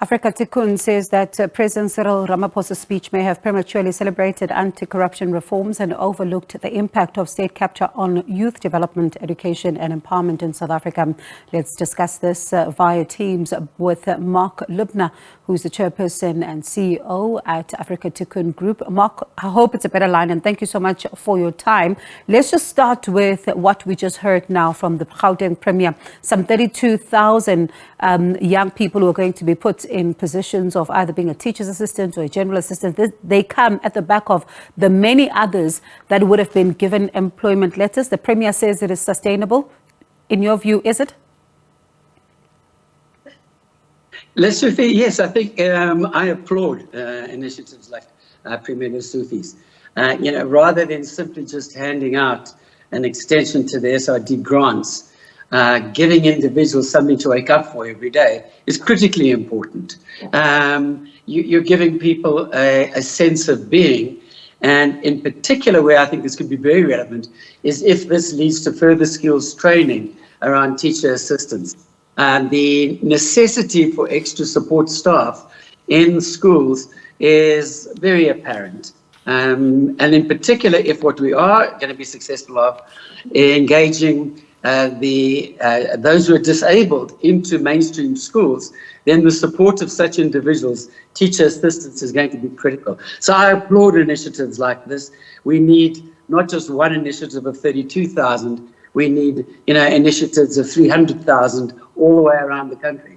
Afrika Tikkun says that President Cyril Ramaphosa's speech may have prematurely celebrated anti-corruption reforms and overlooked the impact of state capture on youth development, education and empowerment in South Africa. Let's discuss this via Teams with Marc Lubner, who's the chairperson and CEO at Afrika Tikkun Group. Marc, I hope it's a better line, and thank you so much for your time. Let's just start with what we just heard now from the Gauteng Premier. Some 32,000 young people who are going to be put in positions of either being a teacher's assistant or a general assistant. They come at the back of the many others that would have been given employment letters. The Premier says it is sustainable. In your view, is it? Yes, I think I applaud initiatives like prematurely. Rather than simply just handing out an extension to the SRD grants, giving individuals something to wake up for every day is critically important. You're giving people a sense of being, and in particular where I think this could be very relevant is if this leads to further skills training around teacher assistants. The necessity for extra support staff in schools is very apparent. And in particular, if what we are going to be successful of engaging those who are disabled into mainstream schools, then the support of such individuals, teacher assistants, is going to be critical. So I applaud initiatives like this. We need not just one initiative of 32,000, we need initiatives of 300,000 all the way around the country.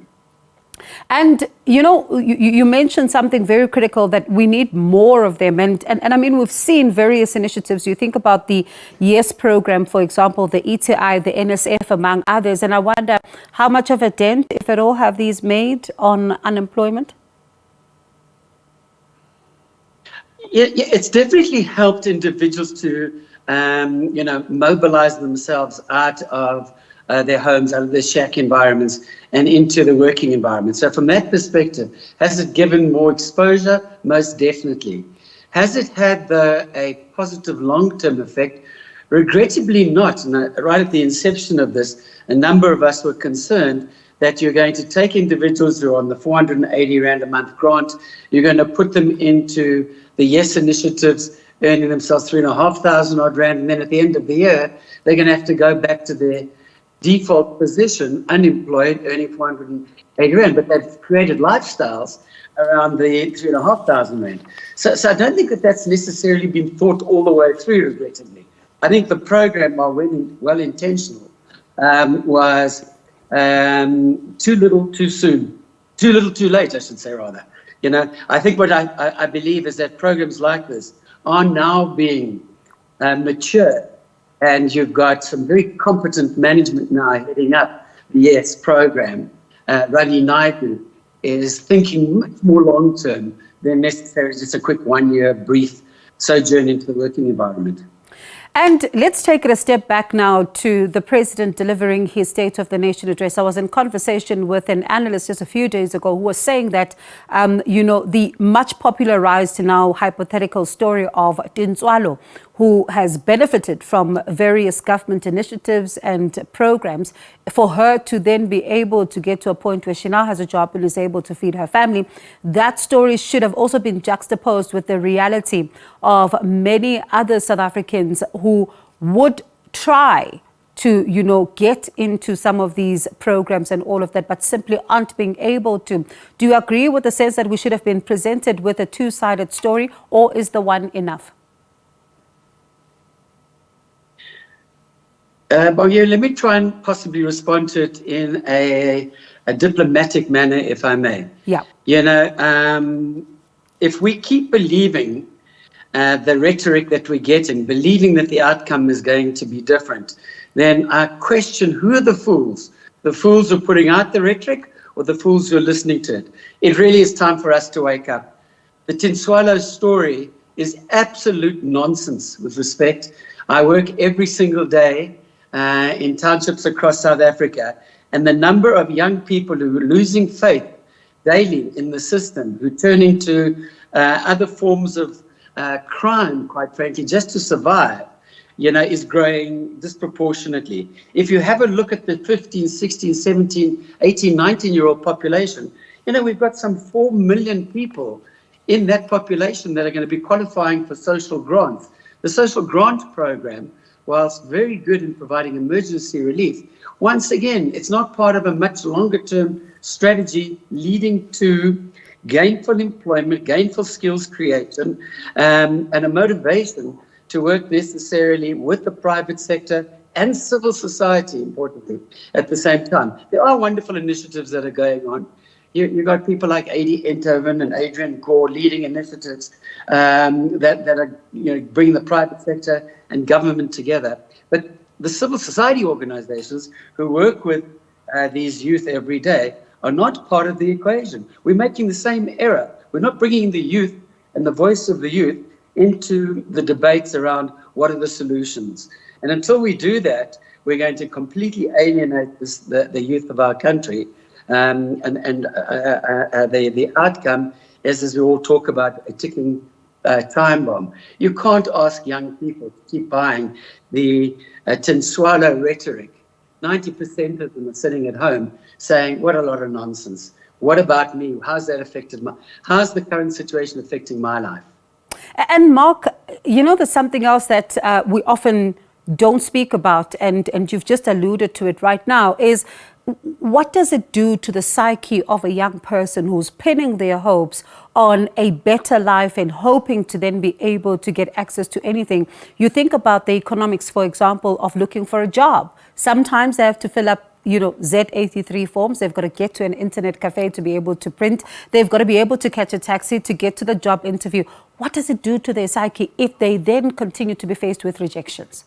And, you mentioned something very critical, that we need more of them. And I mean, we've seen various initiatives. You think about the YES program, for example, the ETI, the NSF, among others. And I wonder how much of a dent, if at all, have these made on unemployment? Yeah, it's definitely helped individuals to, mobilize themselves out of their homes, out of their shack environments and into the working environment. So from that perspective, has it given more exposure? Most definitely. Has it had a positive long-term effect? Regrettably not. Right at the inception of this, a number of us were concerned that you're going to take individuals who are on the 480 Rand a month grant, you're going to put them into the YES initiatives, earning themselves 3,500 odd Rand, and then at the end of the year, they're going to have to go back to their default position, unemployed, earning 480 Rand, but they've created lifestyles around the 3,500 Rand. So I don't think that's necessarily been thought all the way through, regrettably. I think the program, while well-intentional, was too little too soon, too little too late, I should say, rather. I think what I believe is that programs like this are now being mature. And you've got some very competent management now heading up the YES program. Rani Naidu is thinking much more long-term than necessarily just a quick one-year brief sojourn into the working environment. And let's take it a step back now to the president delivering his State of the Nation address. I was in conversation with an analyst just a few days ago who was saying that, the much popularized now hypothetical story of Tintswalo, who has benefited from various government initiatives and programs, for her to then be able to get to a point where she now has a job and is able to feed her family. That story should have also been juxtaposed with the reality of many other South Africans who would try to, get into some of these programs and all of that, but simply aren't being able to. Do you agree with the sense that we should have been presented with a two-sided story, or is the one enough? Let me try and possibly respond to it in a diplomatic manner, if I may. Yeah. If we keep believing the rhetoric that we're getting, believing that the outcome is going to be different, then I question, who are the fools? The fools who are putting out the rhetoric, or the fools who are listening to it? It really is time for us to wake up. The Tintswalo story is absolute nonsense, with respect. I work every single day in townships across South Africa, and the number of young people who are losing faith daily in the system, who turn into other forms of crime, quite frankly, just to survive, is growing disproportionately. If you have a look at the 15, 16, 17, 18, 19-year-old population, We've got some 4 million people in that population that are going to be qualifying for social grants. The social grant program, whilst very good in providing emergency relief, once again, it's not part of a much longer term strategy leading to gainful employment, gainful skills creation, and a motivation to work necessarily with the private sector and civil society, importantly, at the same time. There are wonderful initiatives that are going on. You've got people like Adi Enthoven and Adrian Gore leading initiatives that are bringing the private sector and government together. But the civil society organizations who work with these youth every day are not part of the equation. We're making the same error. We're not bringing the youth and the voice of the youth into the debates around what are the solutions. And until we do that, we're going to completely alienate the youth of our country. The outcome is, as we all talk about, a ticking time bomb. You can't ask young people to keep buying the tin swallow rhetoric. 90% of them are sitting at home saying, what a lot of nonsense. What about me? How's that affected how's the current situation affecting my life? And Marc, there's something else that we often don't speak about, and you've just alluded to it right now, is what does it do to the psyche of a young person who's pinning their hopes on a better life and hoping to then be able to get access to anything? You think about the economics, for example, of looking for a job. Sometimes they have to fill up Z83 forms. They've got to get to an internet cafe to be able to print. They've got to be able to catch a taxi to get to the job interview. What does it do to their psyche if they then continue to be faced with rejections?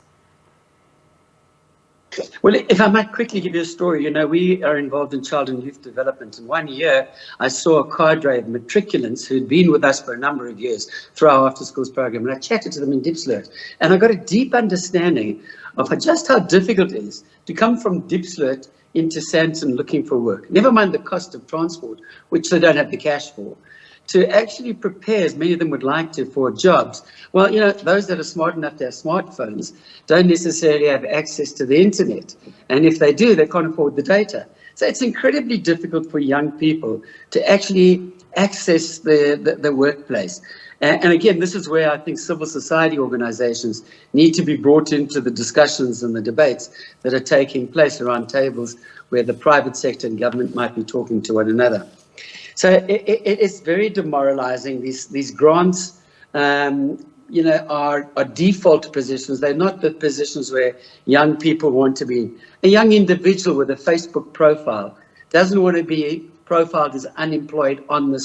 Well, if I might quickly give you a story, we are involved in child and youth development. And one year I saw a cadre of matriculants who'd been with us for a number of years through our after schools program. And I chatted to them in Diepsloot. And I got a deep understanding of just how difficult it is to come from Diepsloot into Sandton looking for work. Never mind the cost of transport, which they don't have the cash for. To actually prepare, as many of them would like to, for jobs. Well, those that are smart enough to have smartphones don't necessarily have access to the internet. And if they do, they can't afford the data. So it's incredibly difficult for young people to actually access the workplace. And again, this is where I think civil society organizations need to be brought into the discussions and the debates that are taking place around tables where the private sector and government might be talking to one another. So it is very demoralizing. These grants, are default positions. They're not the positions where young people want to be. A young individual with a Facebook profile doesn't want to be profiled as unemployed on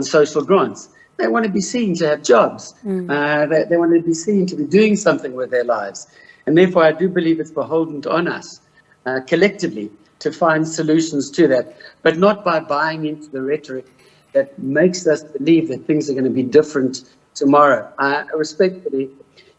social grants. They want to be seen to have jobs. They want to be seen to be doing something with their lives. And therefore, I do believe it's beholden on us collectively to find solutions to that, but not by buying into the rhetoric that makes us believe that things are going to be different tomorrow. I respectfully,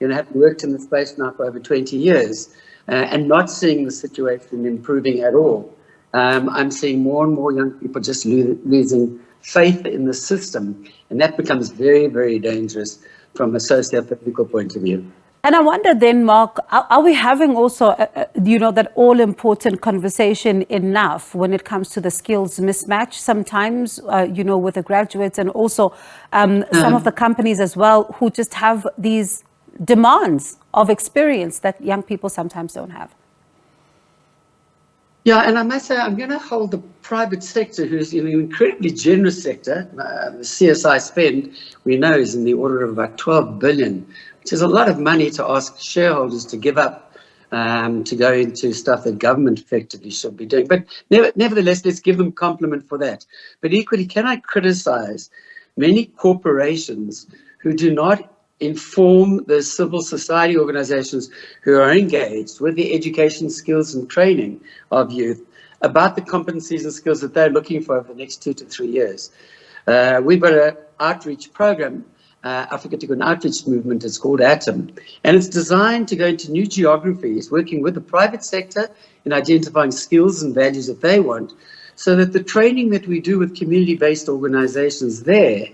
having worked in the space now for over 20 years and not seeing the situation improving at all, I'm seeing more and more young people just losing faith in the system, and that becomes very, very dangerous from a socio-political point of view. And I wonder then, Marc, are we having also, that all-important conversation enough when it comes to the skills mismatch sometimes, with the graduates and also some of the companies as well who just have these demands of experience that young people sometimes don't have? Yeah, and I must say, I'm going to hold the private sector, who's an incredibly generous sector. The CSI spend, we know, is in the order of about 12 billion, which is a lot of money to ask shareholders to give up to go into stuff that government effectively should be doing. But nevertheless, let's give them compliment for that. But equally, can I criticize many corporations who do not inform the civil society organizations who are engaged with the education, skills and training of youth about the competencies and skills that they're looking for over the next 2 to 3 years? We've got an outreach program, Afrika Tikkun Outreach Movement, it's called ATOM, and it's designed to go into new geographies, working with the private sector in identifying skills and values that they want, so that the training that we do with community-based organizations there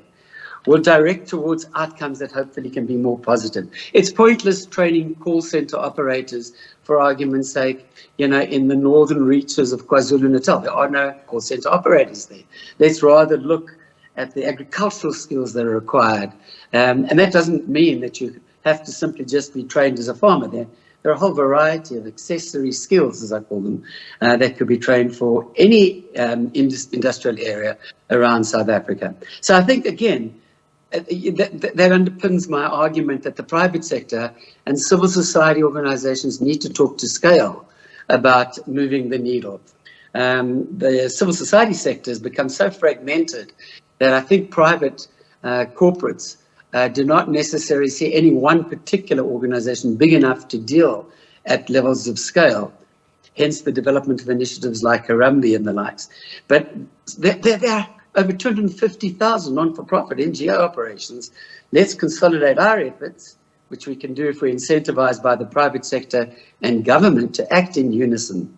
will direct towards outcomes that hopefully can be more positive. It's pointless training call center operators, for argument's sake, in the northern reaches of KwaZulu-Natal. There are no call center operators there. Let's rather look at the agricultural skills that are required. And that doesn't mean that you have to simply just be trained as a farmer. There are a whole variety of accessory skills, as I call them, that could be trained for any industrial area around South Africa. So I think, again, that underpins my argument that the private sector and civil society organizations need to talk to scale about moving the needle. The civil society sector has become so fragmented that I think private corporates do not necessarily see any one particular organization big enough to deal at levels of scale, hence the development of initiatives like Harambee and the likes. But there are over 250,000 non-for-profit NGO operations. Let's consolidate our efforts, which we can do if we're incentivized by the private sector and government to act in unison.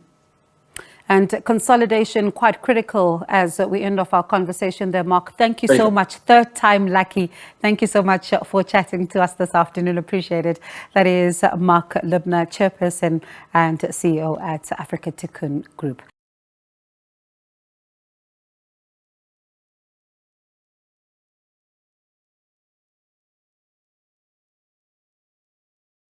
And consolidation quite critical as we end off our conversation there, Marc. Thank you so much. Third time lucky. Thank you so much for chatting to us this afternoon. Appreciate it. That is Marc Lubner, chairperson and CEO at Afrika Tikkun Group.